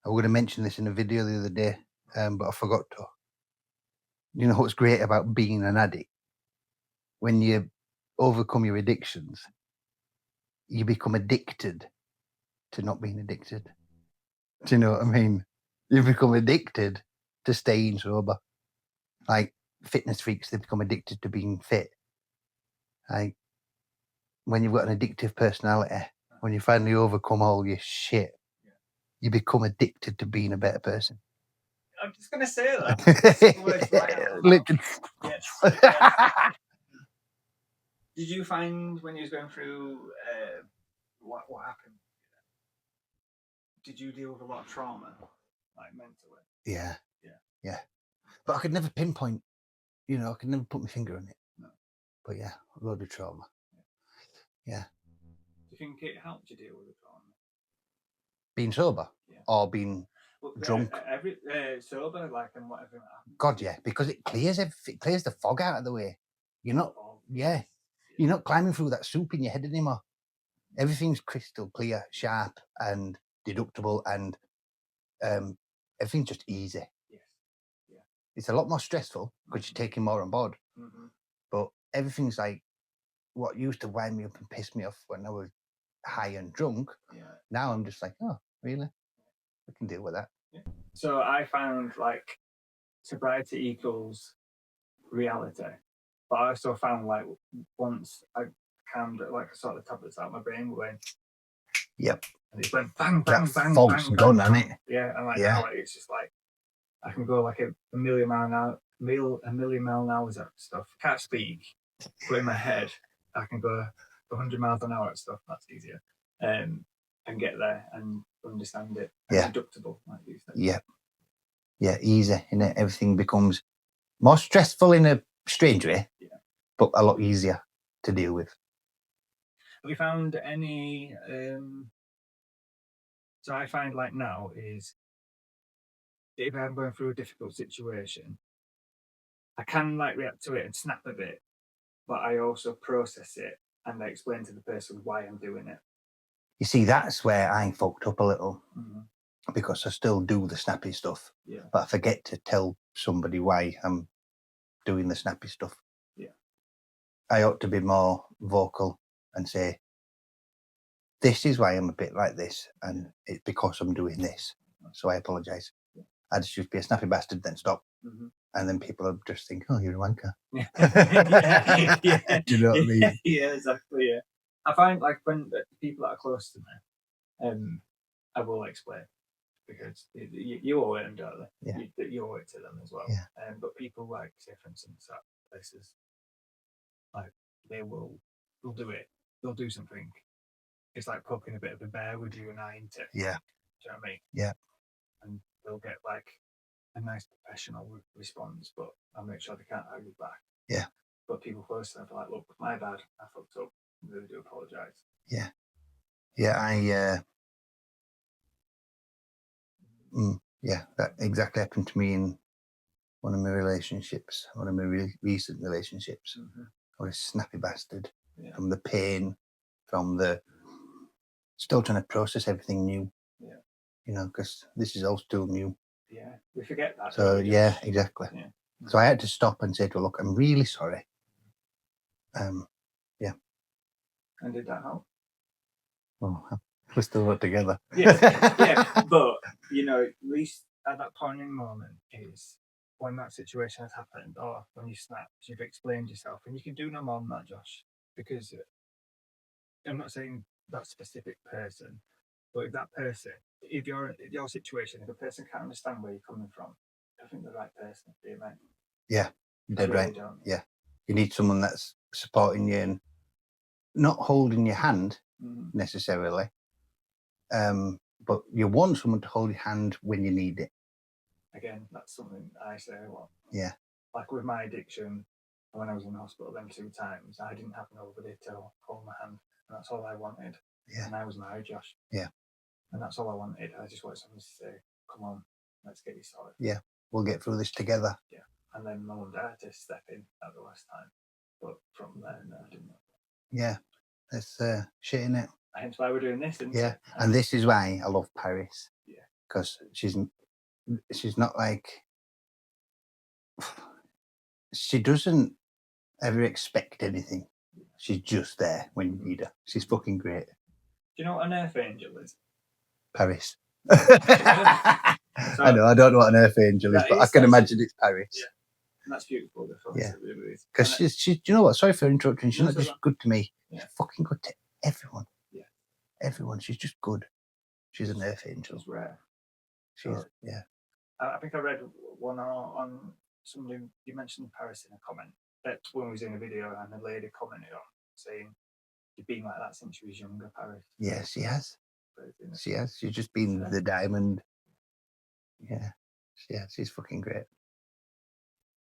I was going to mention this in a video the other day, but I forgot to. You know what's great about being an addict? When you overcome your addictions, you become addicted to not being addicted. Do you know what I mean? You become addicted to staying sober. Like fitness freaks, they become addicted to being fit. Like when you've got an addictive personality, when you finally overcome all your shit, you become addicted to being a better person. I'm just going to say that. Literally. Yes. Did you find when you was going through what happened? Did you deal with a lot of trauma, like mentally? Yeah. But I could never pinpoint. You know, I could never put my finger on it. No. But yeah, a load of trauma. Yeah. Do you think it helped you deal with the trauma? Being sober or being drunk? Sober, like, and whatever. God, yeah, because it clears the fog out of the way. You're not, you're not climbing through that soup in your head anymore. Everything's crystal clear, sharp, and deductible, and everything's just easy. Yes. Yeah. It's a lot more stressful because you're taking more on board. Mm-hmm. But everything's like what used to wind me up and piss me off when I was high and drunk. Yeah. Now I'm just like, oh, really? I can deal with that. Yeah. So I found like sobriety equals reality, but I also found like once I calmed it, like I saw the tablets out of my brain went. Yep. And it went bang, bang, that bang, fog's bang, gone, bang, hasn't it? Yeah, and like now it's just like I can go like a million mile an hour, a million mile an hour at stuff. Can't speak, but in my head I can go 100 miles an hour at stuff. That's easier, and get there and understand it. Yeah, deductible, like you said. Yeah, easy. And everything becomes more stressful in a strange way, but a lot easier to deal with. Have you found any? So I find like now is if I'm going through a difficult situation, I can like react to it and snap a bit, but I also process it and I explain to the person why I'm doing it. You see, that's where I fucked up a little, because I still do the snappy stuff, but I forget to tell somebody why I'm doing the snappy stuff. Yeah, I ought to be more vocal and say, this is why I'm a bit like this, and it's because I'm doing this. So I apologise. I'd just be a snappy bastard, then stop. And then people will just think, oh, you're a wanker. Do you know what I mean? Yeah, exactly, yeah. I find like when people that are close to me, I will explain because you owe it them, don't they? Yeah. You owe it to them as well. Yeah. But people like, say for instance, at places, like they'll do it. They'll do something. It's like poking a bit of a bear with you and I into it. Yeah. Do you know what I mean? Yeah. And they'll get like a nice professional response, but I'll make sure they can't argue back. Yeah. But people close to them are like, look, my bad, I fucked up. I really do apologise. Yeah. Yeah, that exactly happened to me in one of my relationships, one of my recent relationships. I was a snappy bastard from the pain, from the still trying to process everything new. Yeah. You know, because this is all still new. Yeah, we forget that. So exactly. Yeah. So I had to stop and say to her, look, I'm really sorry. Yeah. And did that help? Oh, we're still not together. Yeah, but you know, at least at that point in the moment is when that situation has happened, or when you snapped, you've explained yourself, and you can do no more than that, Josh. Because I'm not saying that specific person, but if that person, if you're in your situation, if a person can't understand where you're coming from, I think the right person for you, mate. Yeah, dead right. Yeah, you need someone that's supporting you and not holding your hand necessarily, but you want someone to hold your hand when you need it. Again, that's something I say a lot. Yeah. Like with my addiction, when I was in the hospital them 2 times, I didn't have nobody to hold my hand. And that's all I wanted. Yeah. And I was married, Josh. Yeah. And that's all I wanted. I just wanted someone to say, come on, let's get you sorted. Yeah. We'll get through this together. Yeah. And then Mum and Dad had to step in at the last time. But from there, no, I didn't know. Yeah. That's shit, innit? Hence why we're doing this, isn't it? And this is why I love Paris. Yeah. because she's not like, she doesn't ever expect anything. She's just there when you need her. She's fucking great. Do you know what an earth angel is? Paris. So, I know. I don't know what an earth angel is, but I can imagine it's Paris. Yeah. And that's beautiful. Yeah. Because she's, do you know what? Sorry for interrupting. She's not just good to me. Yeah. She's fucking good to everyone. Yeah. Everyone. She's just good. She's an earth angel. She's rare. She's, yeah. I think I read one on somebody, you mentioned Paris in a comment, that when we was in a video, and a lady commented on saying, you've been like that since you was younger, Paris. Yeah, she has. She has. She's just been the diamond. Yeah. Yeah, she's fucking great.